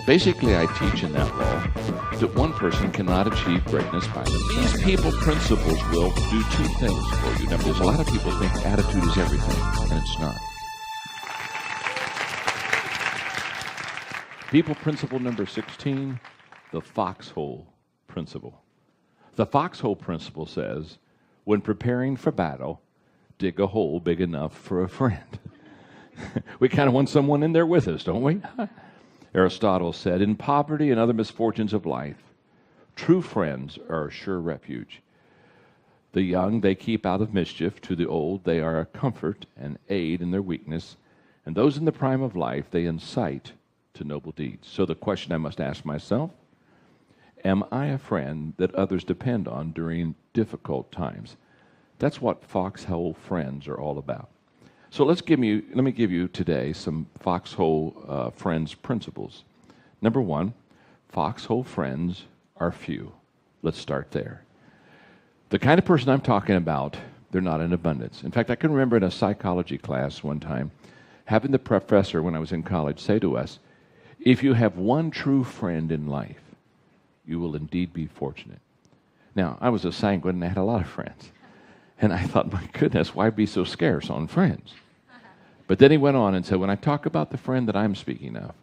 Basically, I teach in that law that one person cannot achieve greatness by themselves. These people principles will do two things for you. Now, there's a lot of people think attitude is everything, and it's not. People principle number 16, the foxhole principle. The foxhole principle says, when preparing for battle, dig a hole big enough for a friend. We kind of want someone in there with us, don't we? Aristotle said, in poverty and other misfortunes of life, true friends are a sure refuge. The young they keep out of mischief, to the old they are a comfort and aid in their weakness, and those in the prime of life they incite to noble deeds. So the question I must ask myself, am I a friend that others depend on during difficult times? That's what foxhole friends are all about. So let me give you today some foxhole friends principles. Number one, foxhole friends are few. Let's start there. The kind of person I'm talking about, they're not in abundance. In fact, I can remember in a psychology class one time, having the professor when I was in college say to us, if you have one true friend in life, you will indeed be fortunate. Now, I was a sanguine and I had a lot of friends. And I thought, my goodness, why be so scarce on friends? But then he went on and said, when I talk about the friend that I'm speaking of,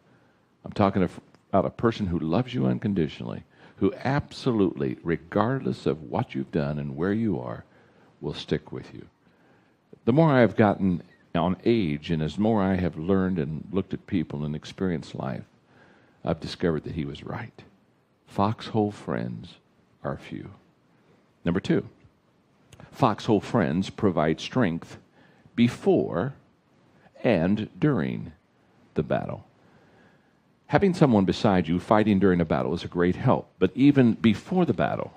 I'm talking about a person who loves you unconditionally, who absolutely, regardless of what you've done and where you are, will stick with you. The more I have gotten on age and as more I have learned and looked at people and experienced life, I've discovered that he was right. Foxhole friends are few. Number two, foxhole friends provide strength before and during the battle. Having someone beside you fighting during a battle is a great help, but even before the battle,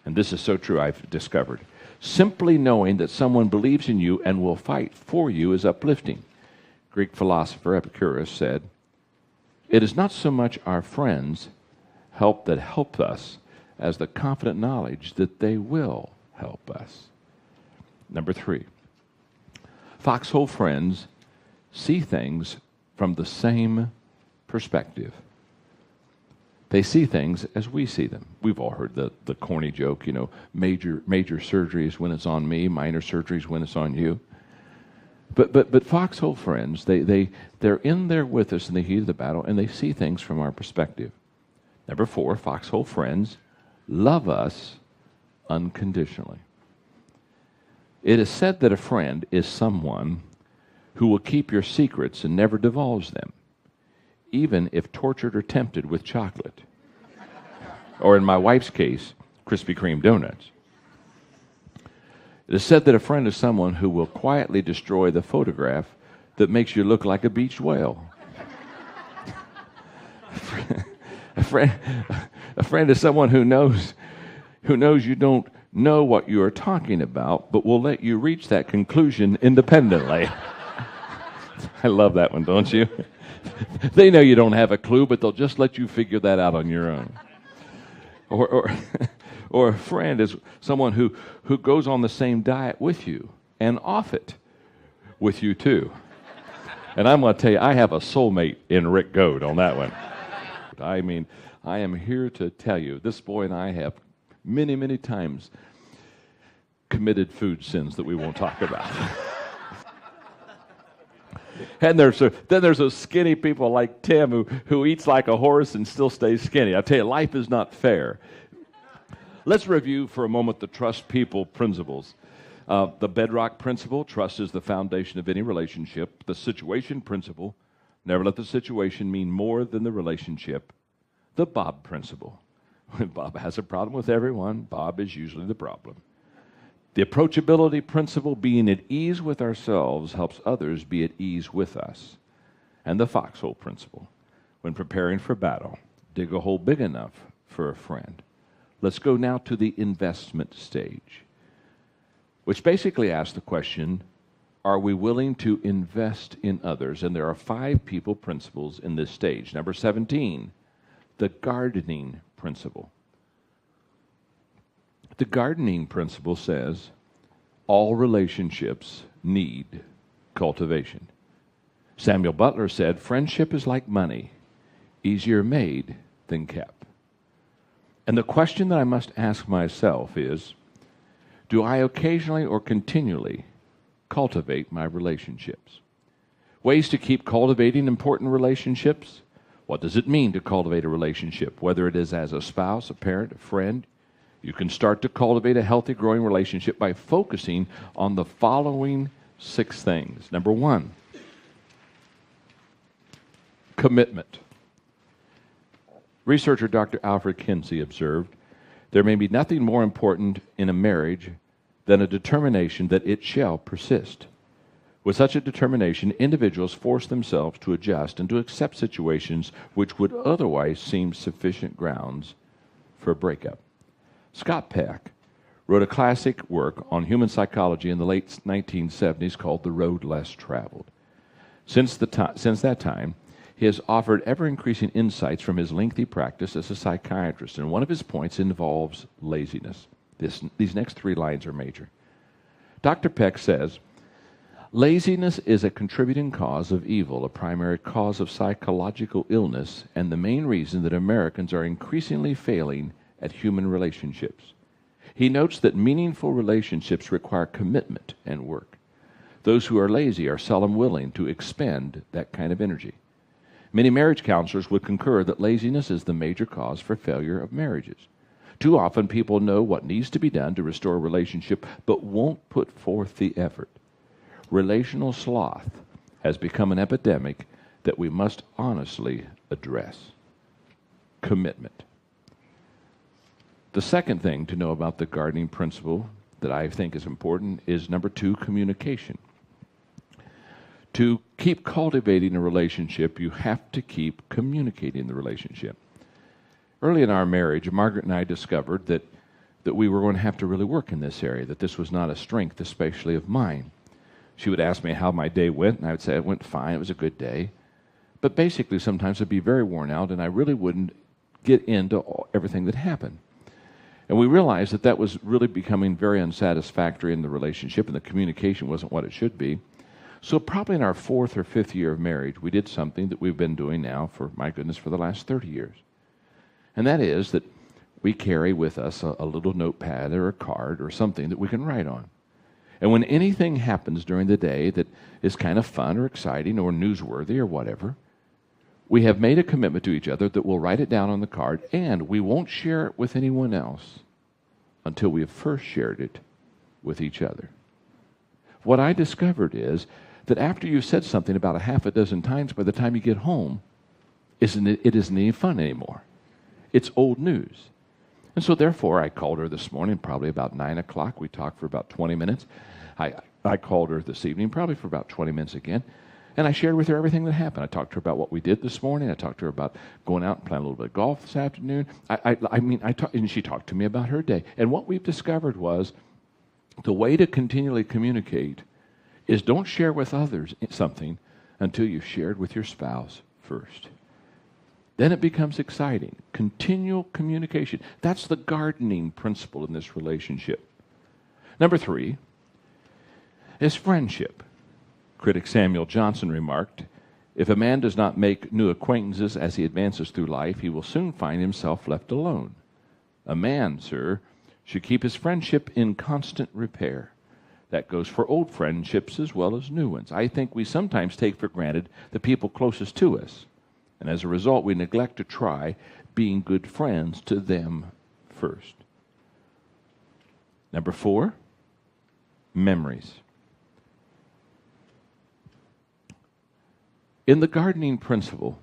and this is so true I've discovered, simply knowing that someone believes in you and will fight for you is uplifting. Greek philosopher Epicurus said, it is not so much our friends that help us as the confident knowledge that they will help us. Number three, foxhole friends see things from the same perspective. They see things as we see them. We've all heard the corny joke, major surgeries when it's on me, minor surgeries when it's on you. But foxhole friends, they're in there with us in the heat of the battle, and they see things from our perspective. Number four, foxhole friends love us unconditionally. It is said that a friend is someone who will keep your secrets and never divulge them, even if tortured or tempted with chocolate. Or in my wife's case, Krispy Kreme donuts. It is said that a friend is someone who will quietly destroy the photograph that makes you look like a beached whale. A friend is someone who knows you don't know what you are talking about, but will let you reach that conclusion independently. I love that one, don't you? They know you don't have a clue, but they'll just let you figure that out on your own. Or a friend is someone who goes on the same diet with you and off it with you too. And I'm going to tell you, I have a soulmate in Rick Goad on that one. I mean, I am here to tell you, this boy and I have many, many times committed food sins that we won't talk about. And then there's those skinny people like Tim who eats like a horse and still stays skinny. I tell you, life is not fair. Let's review for a moment the trust people principles. The bedrock principle, trust is the foundation of any relationship. The situation principle, never let the situation mean more than the relationship. The Bob principle, when Bob has a problem with everyone, Bob is usually the problem. The approachability principle, being at ease with ourselves, helps others be at ease with us. And the foxhole principle, when preparing for battle, dig a hole big enough for a friend. Let's go now to the investment stage, which basically asks the question, are we willing to invest in others? And there are 5 people principles in this stage. Number 17, the gardening principle. The gardening principle says all relationships need cultivation. Samuel Butler said, friendship is like money. easier made than kept. And the question that I must ask myself is, do I occasionally or continually cultivate my relationships? Ways to keep cultivating important relationships. What does it mean to cultivate a relationship? Whether it is as a spouse, a parent, a friend, you can start to cultivate a healthy, growing relationship by focusing on the following 6 things. Number 1, commitment. Researcher Dr. Alfred Kinsey observed, there may be nothing more important in a marriage than a determination that it shall persist. With such a determination, individuals force themselves to adjust and to accept situations which would otherwise seem sufficient grounds for a breakup. Scott Peck wrote a classic work on human psychology in the late 1970s called The Road Less Traveled. Since that time, he has offered ever-increasing insights from his lengthy practice as a psychiatrist, and one of his points involves laziness. These next 3 lines are major. Dr. Peck says, laziness is a contributing cause of evil, a primary cause of psychological illness, and the main reason that Americans are increasingly failing at human relationships. He notes that meaningful relationships require commitment and work. Those who are lazy are seldom willing to expend that kind of energy. Many marriage counselors would concur that laziness is the major cause for failure of marriages. Too often people know what needs to be done to restore a relationship, but won't put forth the effort. Relational sloth has become an epidemic that we must honestly address. Commitment. The second thing to know about the gardening principle that I think is important is number 2, communication. To keep cultivating a relationship, you have to keep communicating the relationship. Early in our marriage, Margaret and I discovered that we were going to have to really work in this area, that this was not a strength, especially of mine. She would ask me how my day went, and I would say it went fine, it was a good day. But basically, sometimes I'd be very worn out, and I really wouldn't get into everything that happened. And we realized that was really becoming very unsatisfactory in the relationship, and the communication wasn't what it should be. So probably in our 4th or 5th year of marriage, we did something that we've been doing now for, my goodness, for the last 30 years. And that is that we carry with us a little notepad or a card or something that we can write on. And when anything happens during the day that is kind of fun or exciting or newsworthy or whatever, we have made a commitment to each other that we'll write it down on the card, and we won't share it with anyone else until we have first shared it with each other. What I discovered is that after you've said something about a half a dozen times, by the time you get home, it isn't any fun anymore. It's old news. And so therefore, I called her this morning, probably about 9 o'clock. We talked for about 20 minutes. I called her this evening, probably for about 20 minutes again. And I shared with her everything that happened. I talked to her about what we did this morning. I talked to her about going out and playing a little bit of golf this afternoon. And she talked to me about her day. And what we've discovered was the way to continually communicate is don't share with others something until you've shared with your spouse first. Then it becomes exciting. Continual communication. That's the gardening principle in this relationship. Number 3 is friendship. Critic Samuel Johnson remarked, if a man does not make new acquaintances as he advances through life, he will soon find himself left alone. A man, sir, should keep his friendship in constant repair. That goes for old friendships as well as new ones. I think we sometimes take for granted the people closest to us, and as a result, we neglect to try being good friends to them first. Number 4, memories. In the gardening principle,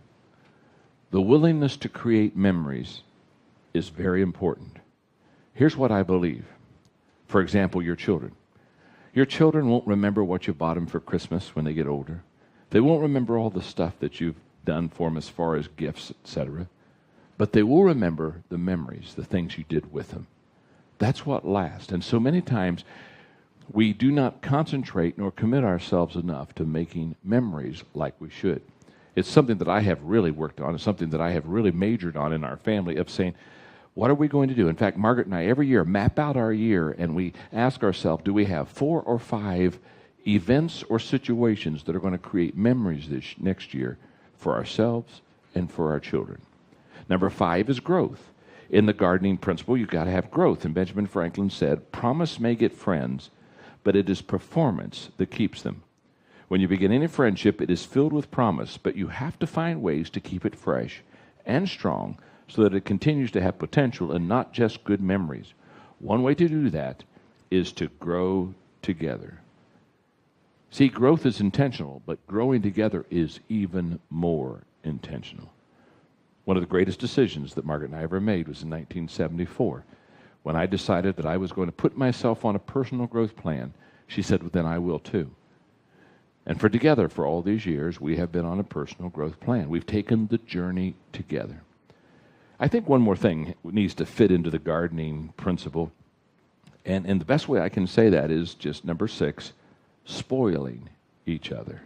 the willingness to create memories is very important. Here's what I believe. For example, your children. Your children won't remember what you bought them for Christmas when they get older. They won't remember all the stuff that you've done for them as far as gifts, etc. But they will remember the memories, the things you did with them. That's what lasts. And so many times we do not concentrate nor commit ourselves enough to making memories like we should. It's something that I have really worked on. It's something that I have really majored on in our family of saying, what are we going to do? In fact, Margaret and I every year map out our year and we ask ourselves, do we have 4 or 5 events or situations that are going to create memories this next year for ourselves and for our children. Number 5 is growth. In the gardening principle, you've got to have growth. And Benjamin Franklin said, promise may get friends, but it is performance that keeps them. When you begin any friendship, it is filled with promise, but you have to find ways to keep it fresh and strong so that it continues to have potential and not just good memories. One way to do that is to grow together. See, growth is intentional, but growing together is even more intentional. One of the greatest decisions that Margaret and I ever made was in 1974. When I decided that I was going to put myself on a personal growth plan, she said, well, then I will too. And together, for all these years, we have been on a personal growth plan. We've taken the journey together. I think one more thing needs to fit into the gardening principle. And the best way I can say that is just number 6, spoiling each other.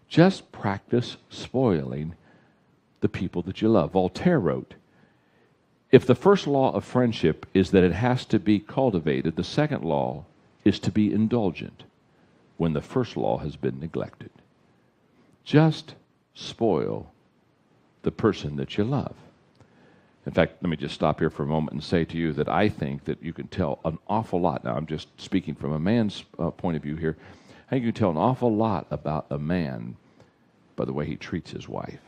Just practice spoiling the people that you love. Voltaire wrote, if the first law of friendship is that it has to be cultivated, the second law is to be indulgent when the first law has been neglected. Just spoil the person that you love. In fact, let me just stop here for a moment and say to you that I think that you can tell an awful lot. Now, I'm just speaking from a man's point of view here. I think you can tell an awful lot about a man by the way he treats his wife.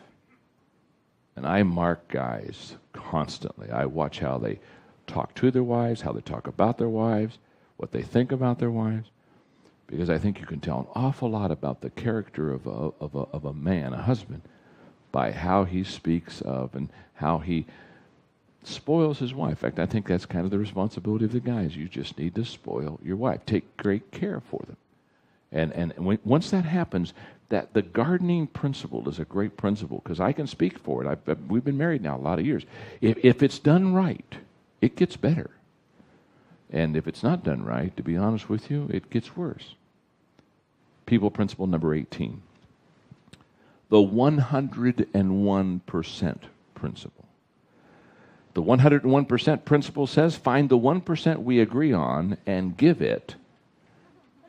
And I mark guys constantly. I watch how they talk to their wives, how they talk about their wives, what they think about their wives, because I think you can tell an awful lot about the character of a man, a husband, by how he speaks of and how he spoils his wife. In fact, I think that's kind of the responsibility of the guys. You just need to spoil your wife. Take great care for them. And once that happens, that the gardening principle is a great principle, because I can speak for it. We've been married now a lot of years. If it's done right, it gets better. And if it's not done right, to be honest with you, it gets worse. People principle number 18. The 101% principle. The 101% principle says, find the 1% we agree on and give it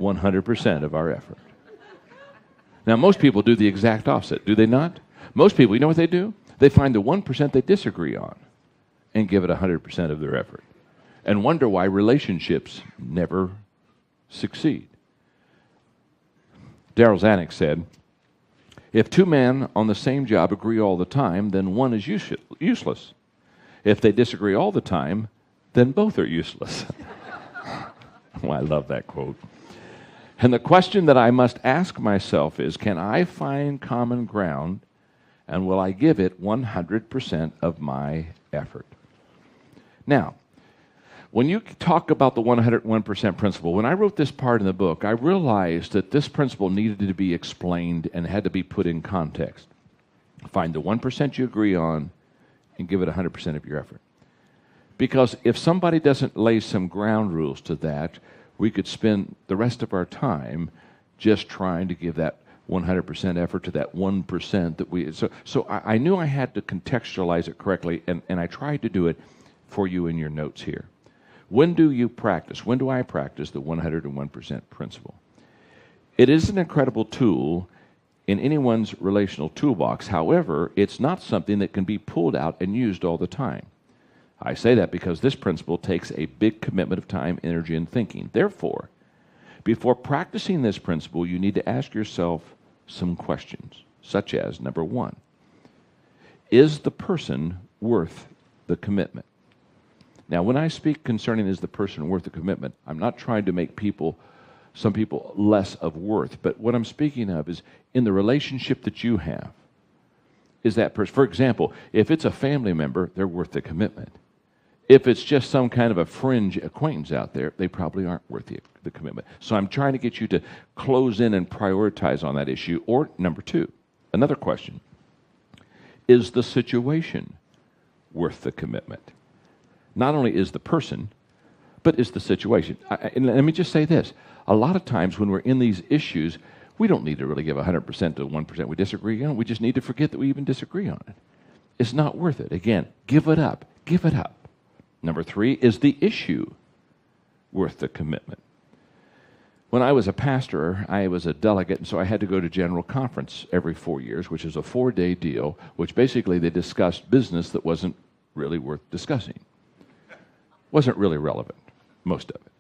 100% of our effort. Now, most people do the exact opposite, do they not? Most people, you know what they do? They find the 1% they disagree on and give it 100% of their effort and wonder why relationships never succeed. Darryl Zanuck said, if 2 men on the same job agree all the time, then one is useless. If they disagree all the time, then both are useless. Oh, I love that quote. And the question that I must ask myself is, can I find common ground, and will I give it 100% of my effort? Now, when you talk about the 101% principle, when I wrote this part in the book, I realized that this principle needed to be explained and had to be put in context. Find the 1% you agree on and give it 100% of your effort. Because if somebody doesn't lay some ground rules to that, we could spend the rest of our time just trying to give that 100% effort to that 1% that we... So I knew I had to contextualize it correctly, and I tried to do it for you in your notes here. When do you practice? When do I practice the 101% principle? It is an incredible tool in anyone's relational toolbox. However, it's not something that can be pulled out and used all the time. I say that because this principle takes a big commitment of time, energy, and thinking. Therefore, before practicing this principle, you need to ask yourself some questions, such as, number 1, is the person worth the commitment? Now, when I speak concerning is the person worth the commitment, I'm not trying to make some people less of worth, but what I'm speaking of is in the relationship that you have. Is that person, for example, if it's a family member, they're worth the commitment. If it's just some kind of a fringe acquaintance out there, they probably aren't worth the commitment. So I'm trying to get you to close in and prioritize on that issue. Or number 2, another question. Is the situation worth the commitment? Not only is the person, but is the situation. And let me just say this. A lot of times when we're in these issues, we don't need to really give 100% to 1% we disagree on. We just need to forget that we even disagree on it. It's not worth it. Again, give it up. Give it up. Number 3, is the issue worth the commitment? When I was a pastor, I was a delegate, and so I had to go to General Conference every 4 years, which is a 4-day deal, which basically they discussed business that wasn't really worth discussing. Wasn't really relevant, most of it.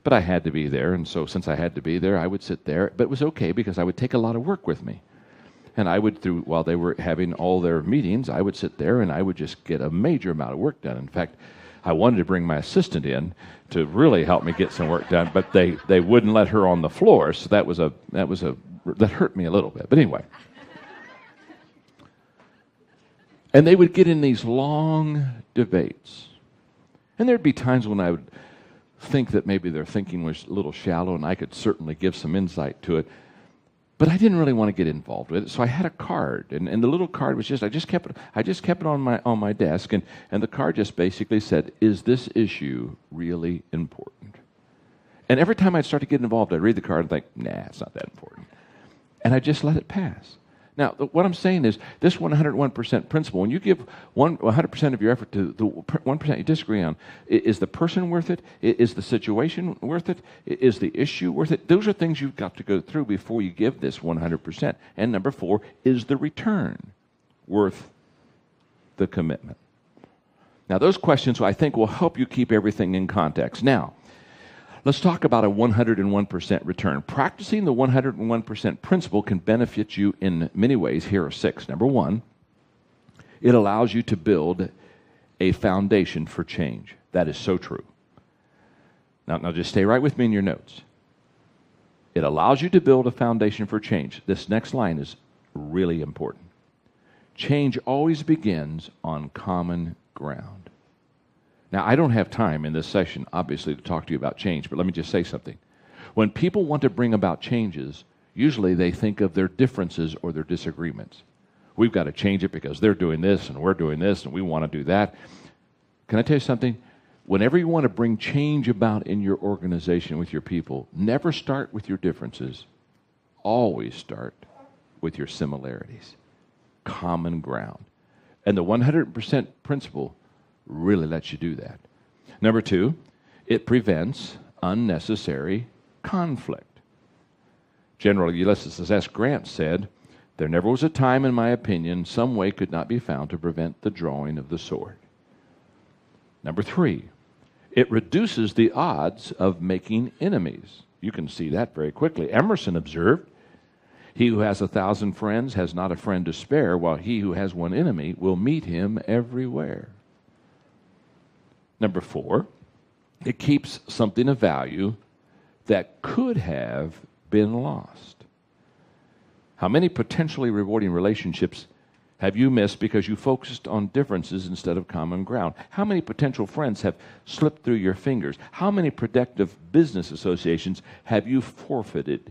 But I had to be there, and so since I had to be there, I would sit there. But it was okay because I would take a lot of work with me. And I would, while they were having all their meetings, I would sit there and I would just get a major amount of work done. In fact, I wanted to bring my assistant in to really help me get some work done, but they wouldn't let her on the floor, so that hurt me a little bit. But anyway. And they would get in these long debates. And there'd be times when I would think that maybe their thinking was a little shallow, and I could certainly give some insight to it. But I didn't really want to get involved with it, so I had a card, and the little card was I just kept it on my desk, and the card just basically said, "Is this issue really important?" And every time I'd start to get involved, I'd read the card and think, "Nah, it's not that important," and I'd just let it pass. Now, what I'm saying is, this 101% principle, when you give 100% of your effort to the 1% you disagree on, is the person worth it? Is the situation worth it? Is the issue worth it? Those are things you've got to go through before you give this 100%. And number 4, is the return worth the commitment? Now, those questions, I think, will help you keep everything in context. Now, let's talk about a 101% return. Practicing the 101% principle can benefit you in many ways. Here are 6. Number 1, it allows you to build a foundation for change. That is so true. Now just stay right with me in your notes. It allows you to build a foundation for change. This next line is really important. Change always begins on common ground. Now, I don't have time in this session, obviously, to talk to you about change, but let me just say something. When people want to bring about changes, usually they think of their differences or their disagreements. We've got to change it because they're doing this and we're doing this and we want to do that. Can I tell you something? Whenever you want to bring change about in your organization with your people, never start with your differences. Always start with your similarities. Common ground. And the 100% principle really lets you do that. Number 2, it prevents unnecessary conflict. General Ulysses S. Grant said, "There never was a time, in my opinion, some way could not be found to prevent the drawing of the sword." Number 3, it reduces the odds of making enemies. You can see that very quickly. Emerson observed, "He who has 1,000 friends has not a friend to spare, while he who has one enemy will meet him everywhere." Number 4, it keeps something of value that could have been lost. How many potentially rewarding relationships have you missed because you focused on differences instead of common ground? How many potential friends have slipped through your fingers? How many productive business associations have you forfeited?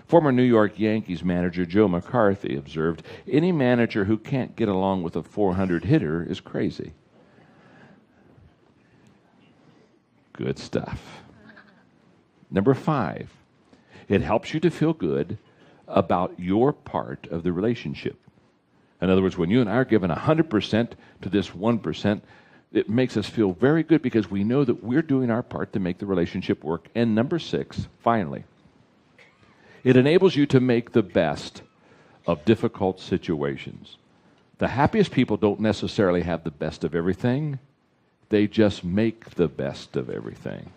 Former New York Yankees manager Joe McCarthy observed, "Any manager who can't get along with a 400 hitter is crazy." Good stuff. Number 5, it helps you to feel good about your part of the relationship. In other words, when you and I are given 100% to this 1%, it makes us feel very good because we know that we're doing our part to make the relationship work. And number 6, finally, it enables you to make the best of difficult situations. The happiest people don't necessarily have the best of everything. They just make the best of everything.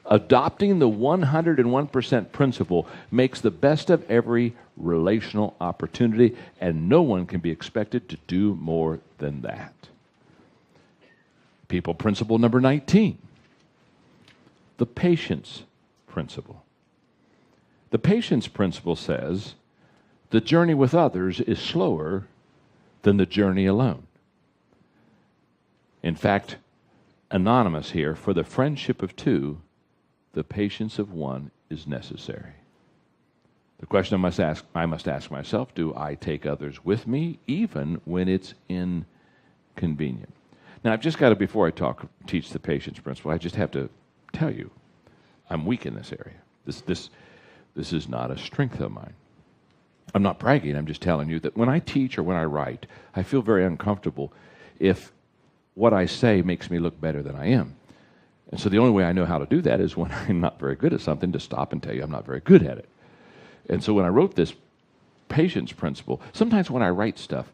Adopting the 101% principle makes the best of every relational opportunity, and no one can be expected to do more than that. People principle number 19, the patience principle. The patience principle says the journey with others is slower than the journey alone. In fact, anonymous here, for the friendship of 2, the patience of 1 is necessary. The question I must ask myself, do I take others with me even when it's inconvenient? Now, I've just got to, before I teach the patience principle, I just have to tell you, I'm weak in this area. This is not a strength of mine. I'm not bragging, I'm just telling you that when I teach or when I write, I feel very uncomfortable if what I say makes me look better than I am. And so the only way I know how to do that is when I'm not very good at something, to stop and tell you I'm not very good at it. And so when I wrote this patience principle, sometimes when I write stuff,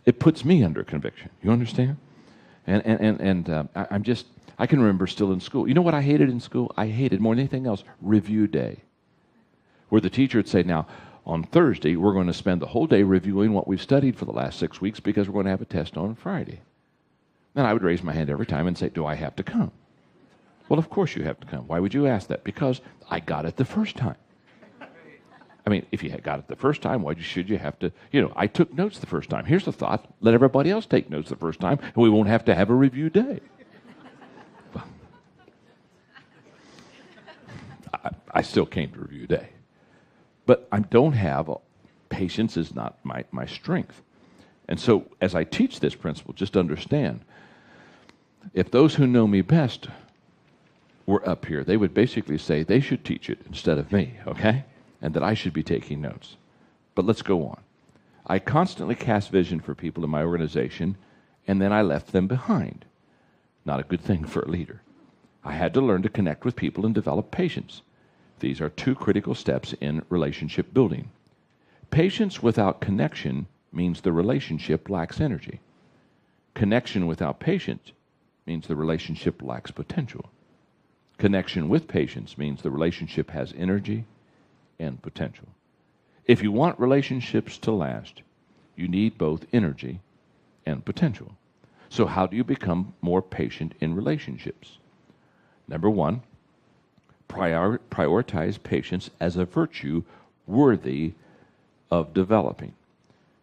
it puts me under conviction. You understand? I can remember still in school. You know what I hated in school? I hated more than anything else review day, where the teacher would say, now, on Thursday, we're going to spend the whole day reviewing what we've studied for the last 6 weeks because we're going to have a test on Friday. And I would raise my hand every time and say, do I have to come? Well, of course you have to come. Why would you ask that? Because I got it the first time. I mean, if you had got it the first time, why should you have to? I took notes the first time. Here's the thought. Let everybody else take notes the first time, and we won't have to have a review day. Well, I still came to review day. But I don't have, patience is not my strength. And so as I teach this principle, just understand, if those who know me best were up here, they would basically say they should teach it instead of me, okay? And that I should be taking notes. But let's go on. I constantly cast vision for people in my organization, and then I left them behind. Not a good thing for a leader. I had to learn to connect with people and develop patience. These are two critical steps in relationship building. Patience without connection means the relationship lacks energy. Connection without patience means the relationship lacks potential. Connection with patience means the relationship has energy and potential. If you want relationships to last, you need both energy and potential. So how do you become more patient in relationships? Number one, prioritize patience as a virtue worthy of developing.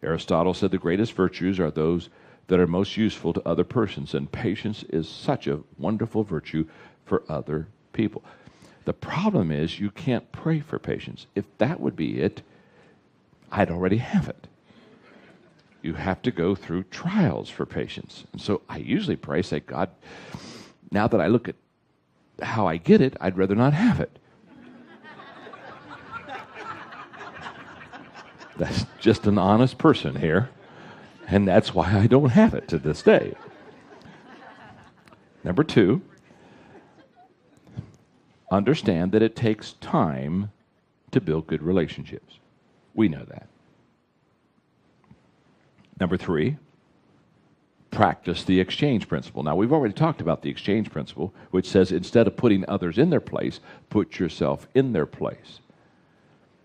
Aristotle said the greatest virtues are those that are most useful to other persons, and patience is such a wonderful virtue for other people. The problem is you can't pray for patience. If that would be it, I'd already have it. You have to go through trials for patience. And so I usually pray, say, God, now that I look at how I get it, I'd rather not have it. That's just an honest person here, and that's why I don't have it to this day. Number two, understand that it takes time to build good relationships. We know that. Number three, practice the exchange principle. Now, we've already talked about the exchange principle, which says instead of putting others in their place, put yourself in their place.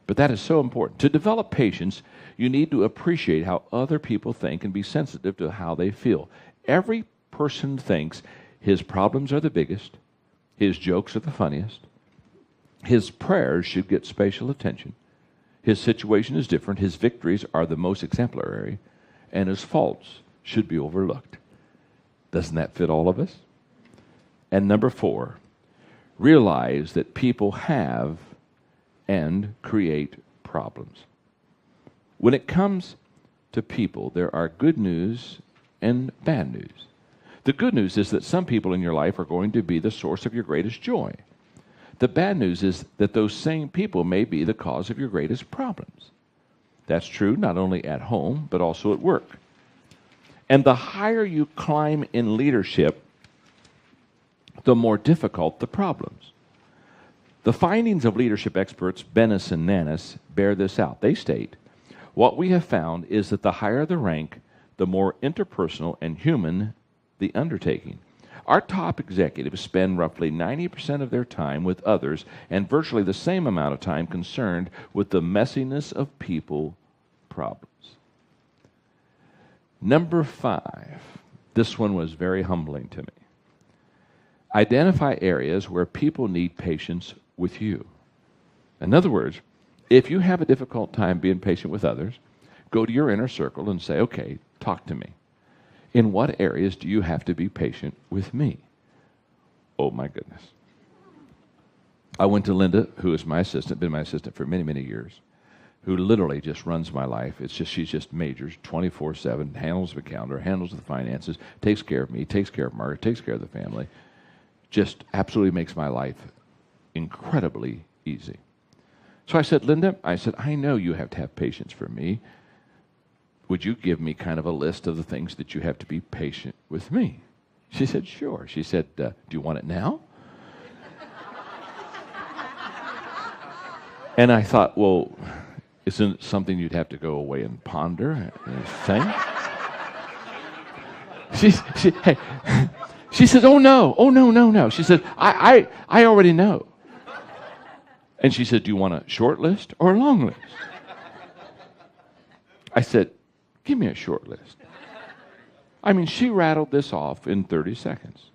But that is so important. To develop patience, you need to appreciate how other people think and be sensitive to how they feel. Every person thinks his problems are the biggest, his jokes are the funniest, his prayers should get special attention, his situation is different, his victories are the most exemplary, and his faults should be overlooked. Doesn't that fit all of us? And number four, realize that people have and create problems. When it comes to people, there are good news and bad news. The good news is that some people in your life are going to be the source of your greatest joy. The bad news is that those same people may be the cause of your greatest problems. That's true not only at home, but also at work. And the higher you climb in leadership, the more difficult the problems. The findings of leadership experts Bennis and Nannis bear this out. They state, what we have found is that the higher the rank, the more interpersonal and human the undertaking. Our top executives spend roughly 90% of their time with others and virtually the same amount of time concerned with the messiness of people problems. Number 5, this one was very humbling to me. Identify areas where people need patience with you. In other words, if you have a difficult time being patient with others, go to your inner circle and say, okay, talk to me. In what areas do you have to be patient with me? Oh my goodness. I went to Linda, who is my assistant, been my assistant for many, many years, who literally just runs my life. It's just, she's just majors 24/7, handles the calendar, handles the finances, takes care of me, takes care of Margaret, takes care of the family. Just absolutely makes my life incredibly easy. So I said, Linda, I know you have to have patience for me. Would you give me kind of a list of the things that you have to be patient with me? She said, sure. She said, do you want it now? And I thought, well, isn't it something you'd have to go away and ponder and think? She said, oh, no. She said, I already know. And she said, do you want a short list or a long list? I said, give me a short list. I mean, she rattled this off in 30 seconds.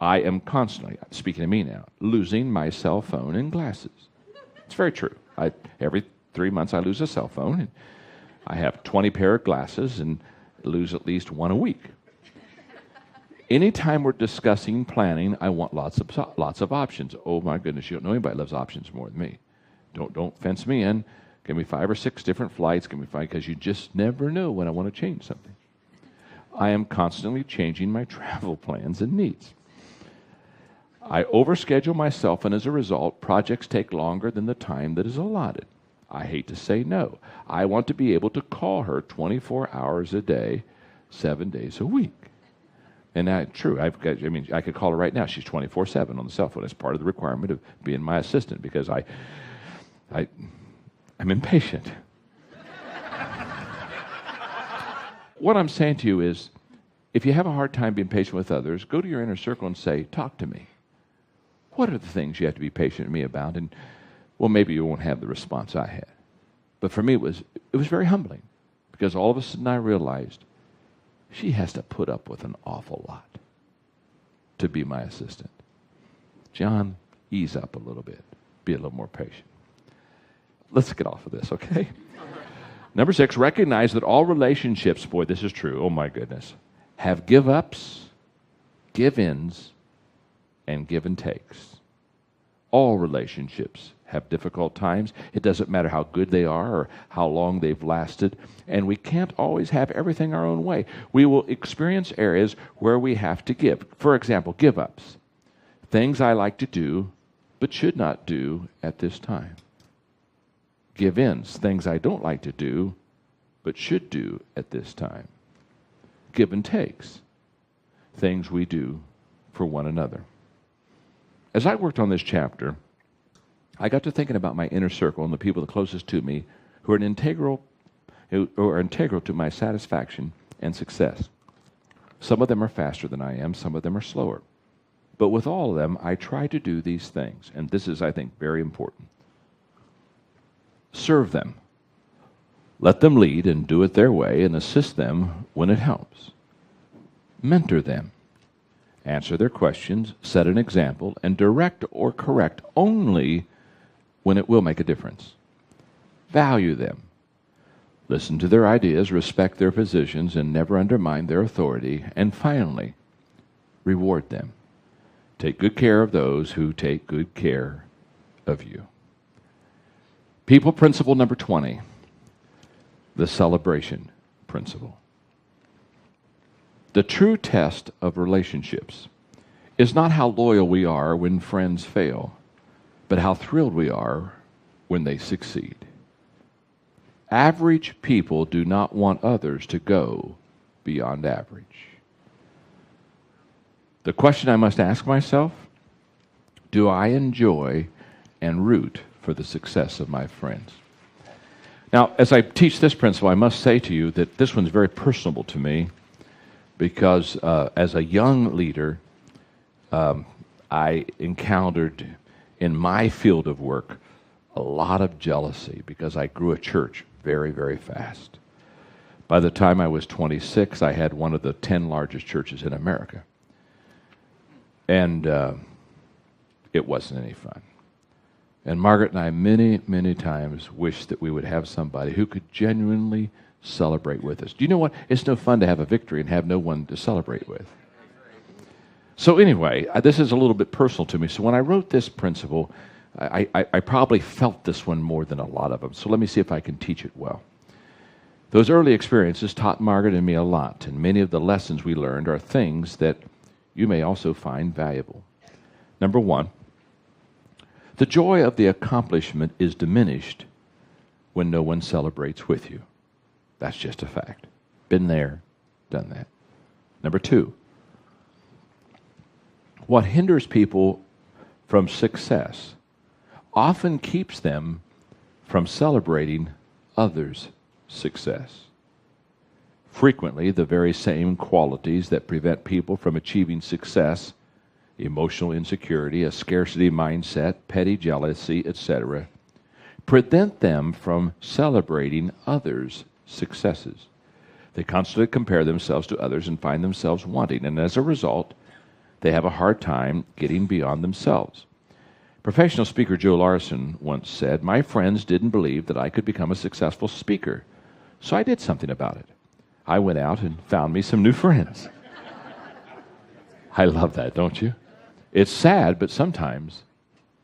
I am constantly, speaking to me now, losing my cell phone and glasses. It's very true. Every 3 months I lose a cell phone, and I have 20 pair of glasses and lose at least one a week. Anytime we're discussing planning, I want lots of options. Oh my goodness, you don't know anybody loves options more than me. Don't fence me in. Give me 5 or 6 different flights. Give me 5, because you just never know when I want to change something. I am constantly changing my travel plans and needs. I overschedule myself, and as a result, projects take longer than the time that is allotted. I hate to say no. I want to be able to call her 24 hours a day, 7 days a week. And that's true. I could call her right now. She's 24/7 on the cell phone. It's part of the requirement of being my assistant, because I'm impatient. What I'm saying to you is, if you have a hard time being patient with others, go to your inner circle and say, talk to me. What are the things you have to be patient with me about? And, well, maybe you won't have the response I had. But for me, it was very humbling, because all of a sudden I realized she has to put up with an awful lot to be my assistant. John, ease up a little bit. Be a little more patient. Let's get off of this, okay? Number 6, recognize that all relationships, boy, this is true, oh my goodness, have give-ups, give-ins, and give and takes. All relationships have difficult times. It doesn't matter how good they are or how long they've lasted. And we can't always have everything our own way. We will experience areas where we have to give. For example, give-ups. Things I like to do but should not do at this time. Give-ins. Things I don't like to do but should do at this time. Give and takes. Things we do for one another. As I worked on this chapter, I got to thinking about my inner circle and the people the closest to me who are integral to my satisfaction and success. Some of them are faster than I am, some of them are slower. But with all of them, I try to do these things, and this is, I think, very important. Serve them. Let them lead and do it their way, and assist them when it helps. Mentor them. Answer their questions, set an example, and direct or correct only when it will make a difference. Value them. Listen to their ideas, respect their positions, and never undermine their authority. And finally, reward them. Take good care of those who take good care of you. People principle number 20, the celebration principle. The true test of relationships is not how loyal we are when friends fail, but how thrilled we are when they succeed. Average people do not want others to go beyond average. The question I must ask myself, do I enjoy and root for the success of my friends? Now, as I teach this principle, I must say to you that this one's very personable to me, because as a young leader, I encountered in my field of work a lot of jealousy, because I grew a church very, very fast. By the time I was 26, I had one of the 10 largest churches in America. And it wasn't any fun. And Margaret and I many, many times wished that we would have somebody who could genuinely celebrate with us. Do you know what? It's no fun to have a victory and have no one to celebrate with. So anyway, this is a little bit personal to me. So when I wrote this principle, I probably felt this one more than a lot of them. So let me see if I can teach it well. Those early experiences taught Margaret and me a lot, and many of the lessons we learned are things that you may also find valuable. Number 1, the joy of the accomplishment is diminished when no one celebrates with you. That's just a fact. Been there, done that. Number 2, What hinders people from success often keeps them from celebrating others' success. Frequently, the very same qualities that prevent people from achieving success, emotional insecurity, a scarcity mindset, petty jealousy, etc., prevent them from celebrating others' successes. They constantly compare themselves to others and find themselves wanting, and as a result, they have a hard time getting beyond themselves. Professional speaker Joe Larson once said, "My friends didn't believe that I could become a successful speaker, so I did something about it. I went out and found me some new friends." I love that, don't you? It's sad, but sometimes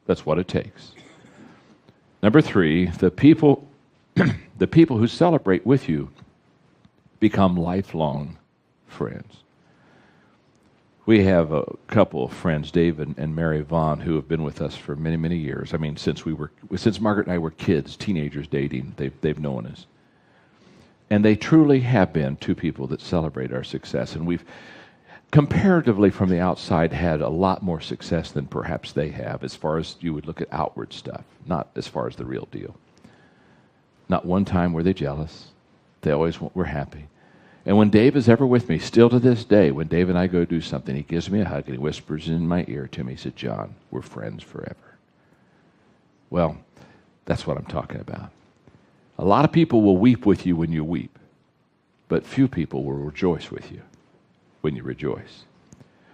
that's what it takes. Number 3, the people who celebrate with you become lifelong friends. We have a couple of friends, Dave and Mary Vaughn, who have been with us for many, many years. I mean, since Margaret and I were kids, teenagers dating, they've known us. And they truly have been two people that celebrate our success. And we've, comparatively from the outside, had a lot more success than perhaps they have, as far as you would look at outward stuff, not as far as the real deal. Not one time were they jealous. They always were happy. And when Dave is ever with me, still to this day, when Dave and I go do something, he gives me a hug and he whispers in my ear to me, he said, "John, we're friends forever." Well, that's what I'm talking about. A lot of people will weep with you when you weep, but few people will rejoice with you when you rejoice.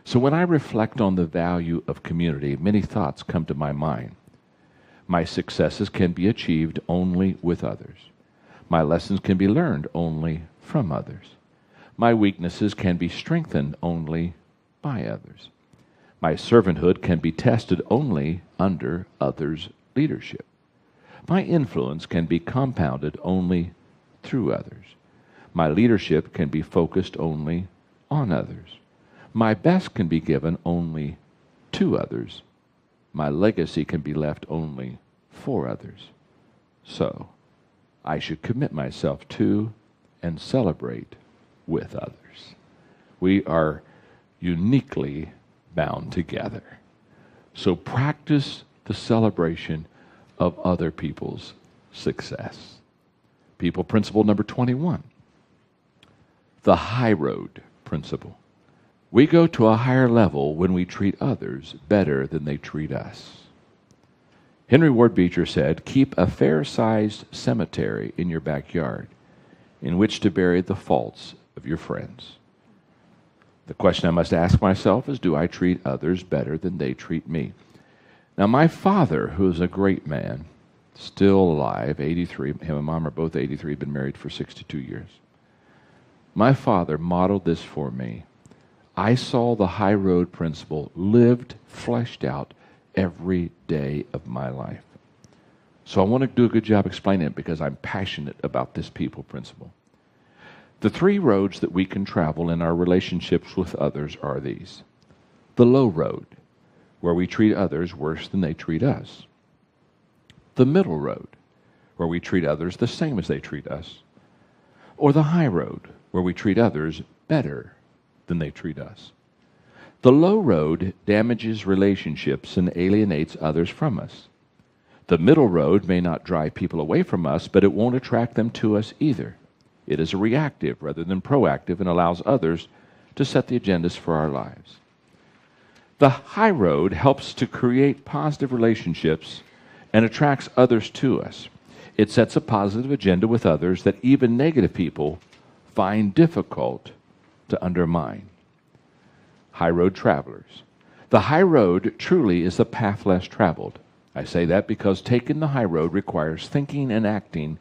So when I reflect on the value of community, many thoughts come to my mind. My successes can be achieved only with others. My lessons can be learned only from others. My weaknesses can be strengthened only by others. My servanthood can be tested only under others' leadership. My influence can be compounded only through others. My leadership can be focused only on others. My best can be given only to others. My legacy can be left only for others. So, I should commit myself to and celebrate with others. We are uniquely bound together. So practice the celebration of other people's success. People principle number 21. The high road principle. We go to a higher level when we treat others better than they treat us. Henry Ward Beecher said, "Keep a fair-sized cemetery in your backyard in which to bury the faults of your friends." The question I must ask myself is, do I treat others better than they treat me? Now, my father, who is a great man, still alive, 83, him and Mom are both 83, been married for 62 years. My father modeled this for me. I saw the high road principle lived, fleshed out every day of my life. So I want to do a good job explaining it because I'm passionate about this people principle. The 3 roads that we can travel in our relationships with others are these. The low road, where we treat others worse than they treat us. The middle road, where we treat others the same as they treat us. Or the high road, where we treat others better than they treat us. The low road damages relationships and alienates others from us. The middle road may not drive people away from us, but it won't attract them to us either. It is reactive rather than proactive and allows others to set the agendas for our lives. The high road helps to create positive relationships and attracts others to us. It sets a positive agenda with others that even negative people find difficult to undermine. High road travelers. The high road truly is the path less traveled. I say that because taking the high road requires thinking and acting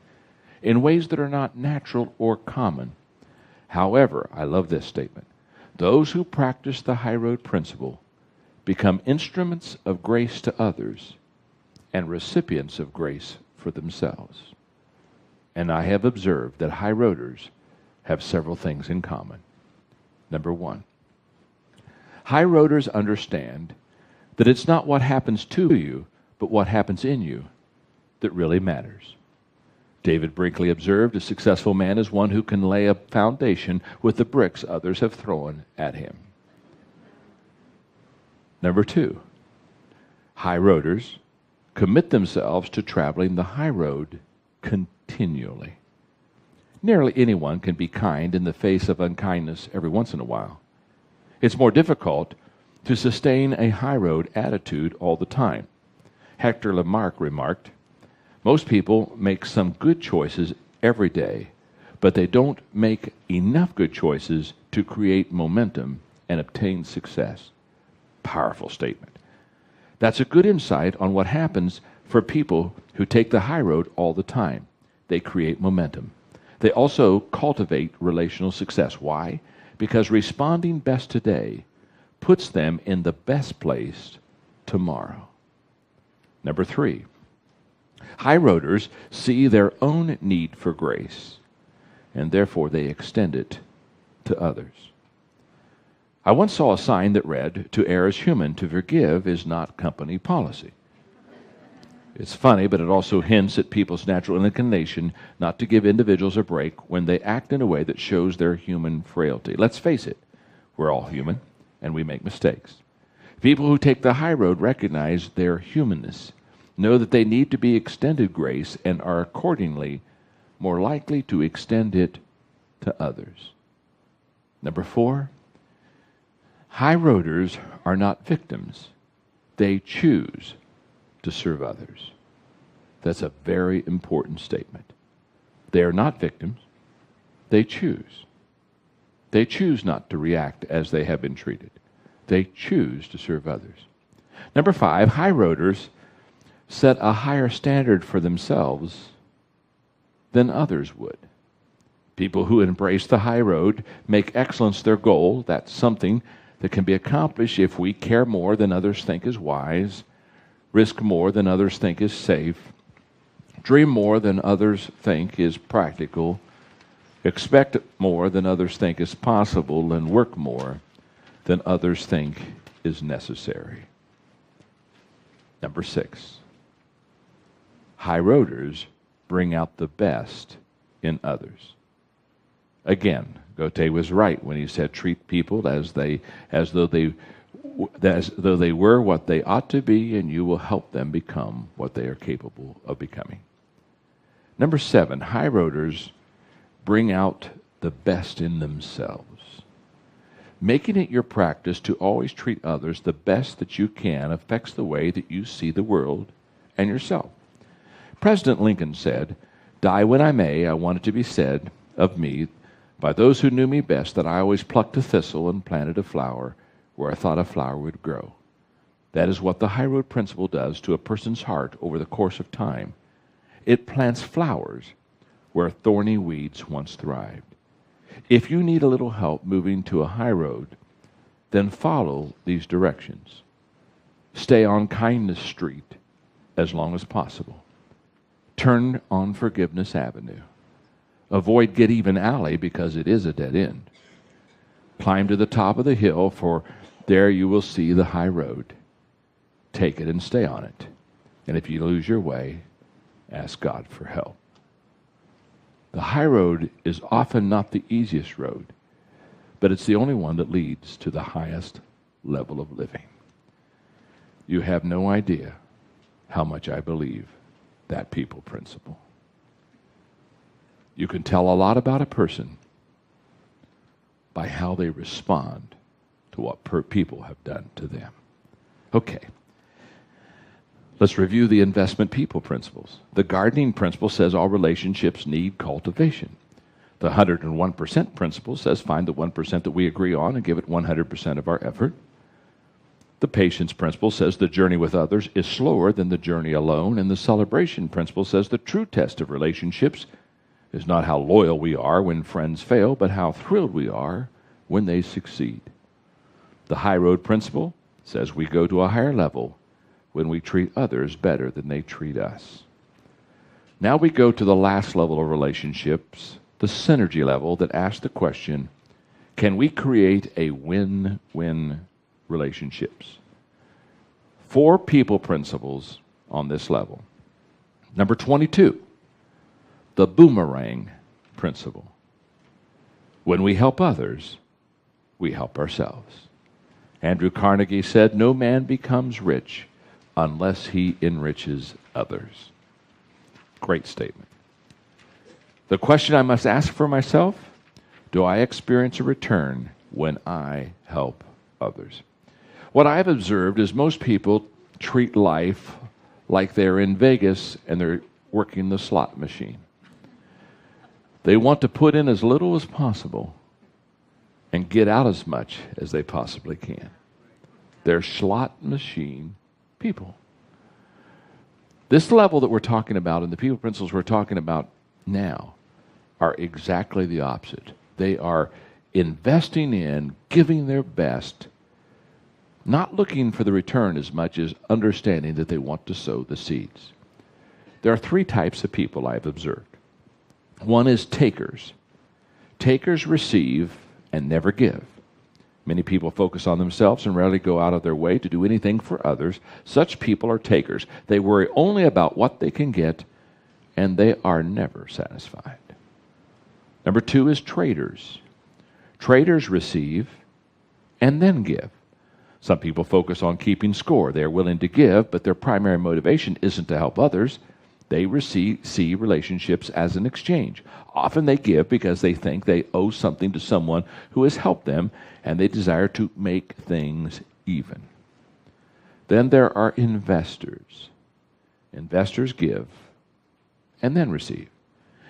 in ways that are not natural or common. However, I love this statement. Those who practice the high road principle become instruments of grace to others and recipients of grace for themselves. And I have observed that high roaders have several things in common. Number 1, high roaders understand that it's not what happens to you, but what happens in you that really matters. David Brinkley observed, a successful man is one who can lay a foundation with the bricks others have thrown at him. Number 2, high roaders commit themselves to traveling the high road continually. Nearly anyone can be kind in the face of unkindness every once in a while. It's more difficult to sustain a high road attitude all the time. Hector Lamarck remarked, "Most people make some good choices every day, but they don't make enough good choices to create momentum and obtain success." Powerful statement. That's a good insight on what happens for people who take the high road all the time. They create momentum. They also cultivate relational success. Why? Because responding best today puts them in the best place tomorrow. Number 3, high roaders see their own need for grace, and therefore they extend it to others. I once saw a sign that read, "To err is human, to forgive is not company policy." It's funny, but it also hints at people's natural inclination not to give individuals a break when they act in a way that shows their human frailty. Let's face it, we're all human, and we make mistakes. People who take the high road recognize their humanness, know that they need to be extended grace, and are accordingly more likely to extend it to others. Number 4, high roaders are not victims. They choose to serve others. That's a very important statement. They are not victims. They choose. They choose not to react as they have been treated. They choose to serve others. Number 5, high roaders set a higher standard for themselves than others would. People who embrace the high road make excellence their goal. That's something that can be accomplished if we care more than others think is wise, risk more than others think is safe, dream more than others think is practical, expect more than others think is possible, and work more than others think is necessary. Number 6, high roaders bring out the best in others. Again, Goethe was right when he said, "Treat people as though they were what they ought to be, and you will help them become what they are capable of becoming." Number 7, high roaders bring out the best in themselves. Making it your practice to always treat others the best that you can affects the way that you see the world and yourself. President Lincoln said, "Die when I may, I want it to be said of me by those who knew me best that I always plucked a thistle and planted a flower where I thought a flower would grow." That is what the high road principle does to a person's heart over the course of time. It plants flowers where thorny weeds once thrived. If you need a little help moving to a high road, then follow these directions. Stay on Kindness Street as long as possible. Turn on Forgiveness Avenue. Avoid Get Even Alley because it is a dead end. Climb to the top of the hill, for there you will see the high road. Take it and stay on it. And if you lose your way, ask God for help. The high road is often not the easiest road, but it's the only one that leads to the highest level of living. You have no idea how much I believe that people principle. You can tell a lot about a person by how they respond to what people have done to them. Okay. Let's review the investment people principles. The gardening principle says all relationships need cultivation. The 101% principle says find the 1% that we agree on and give it 100% of our effort. The patience principle says the journey with others is slower than the journey alone. And the celebration principle says the true test of relationships is not how loyal we are when friends fail, but how thrilled we are when they succeed. The high road principle says we go to a higher level when we treat others better than they treat us. Now we go to the last level of relationships, the synergy level, that asks the question, can we create a win-win relationships? 4 people principles on this level. Number 22, the boomerang principle. When we help others, we help ourselves. Andrew Carnegie said, "No man becomes rich unless he enriches others." Great statement. The question I must ask for myself, do I experience a return when I help others? What I have observed is most people treat life like they're in Vegas and they're working the slot machine. They want to put in as little as possible and get out as much as they possibly can. They're slot machine people. This level that we're talking about and the people principles we're talking about now are exactly the opposite. They are investing in, giving their best, not looking for the return as much as understanding that they want to sow the seeds. There are three types of people I've observed. One is takers. Takers receive and never give. Many people focus on themselves and rarely go out of their way to do anything for others. Such people are takers. They worry only about what they can get, and they are never satisfied. Number two is traders. Traders receive and then give. Some people focus on keeping score. They are willing to give, but their primary motivation isn't to help others. They see relationships as an exchange. Often they give because they think they owe something to someone who has helped them, and they desire to make things even. Then there are investors. Investors give and then receive.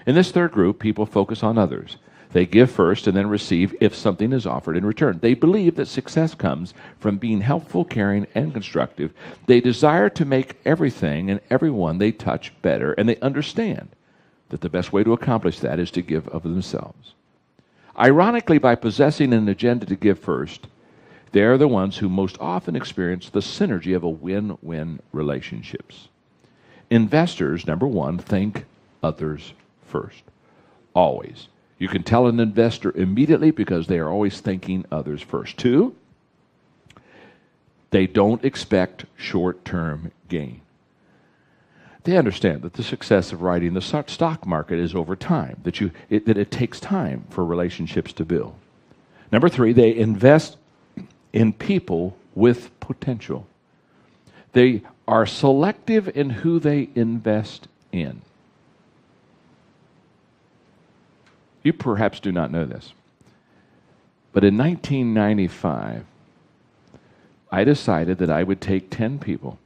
In this third group, people focus on others. They give first and then receive if something is offered in return. They believe that success comes from being helpful, caring, and constructive. They desire to make everything and everyone they touch better, and they understand that the best way to accomplish that is to give of themselves. Ironically, by possessing an agenda to give first, they are the ones who most often experience the synergy of a win-win relationships. Investors, number one, think others first. Always. You can tell an investor immediately because they are always thinking others first. Two, they don't expect short-term gain. They understand that the success of riding the stock market is over time, that it takes time for relationships to build. Number three, they invest in people with potential. They are selective in who they invest in. You perhaps do not know this, but in 1995, I decided that I would take 10 people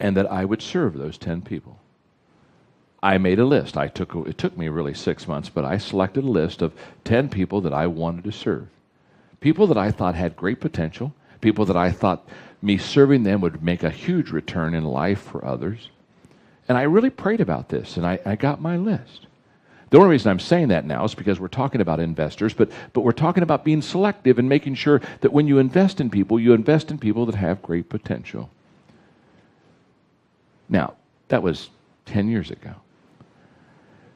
and that I would serve those 10 people. I made a list. It took me really 6 months, but I selected a list of 10 people that I wanted to serve. People that I thought had great potential, people that I thought me serving them would make a huge return in life for others. And I really prayed about this, and I got my list. The only reason I'm saying that now is because we're talking about investors, but we're talking about being selective and making sure that when you invest in people that have great potential. Now, that was 10 years ago.